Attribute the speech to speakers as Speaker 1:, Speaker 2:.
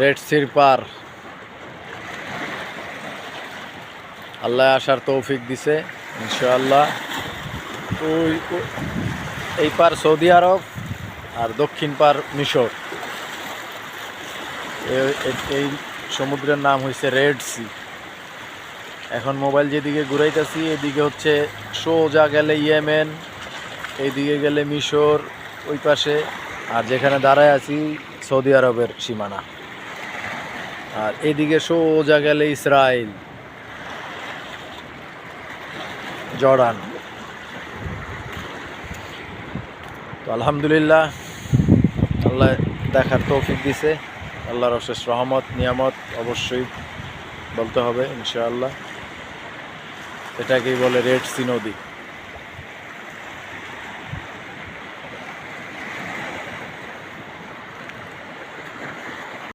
Speaker 1: Red সির পার আল্লাহ আসার তৌফিক দিছে ইনশাআল্লাহ। ওই এই পার সৌদি আরব আর দক্ষিণ পার মিশর। এই সমুদ্রের নাম হয়েছে রেড সি। এখন মোবাইল যেদিকে ঘুরাইতেছি এদিকে হচ্ছে সোজা গেলে ইয়েমেন, এইদিকে গেলে মিশর ওই পাশে, আর যেখানে দাঁড়ায় আছি সৌদি আরবের সীমানা, আর এদিকে সোজা গেলে ইসরায়েল, জর্ডান। তো আলহামদুলিল্লাহ আল্লাহ দেখার তৌফিক দিছে, আল্লাহর অশেষ রহমত নিয়ামত অবশ্যই বলতে হবে ইনশাআল্লাহ। এটাকেই বলে রেড সি নদী।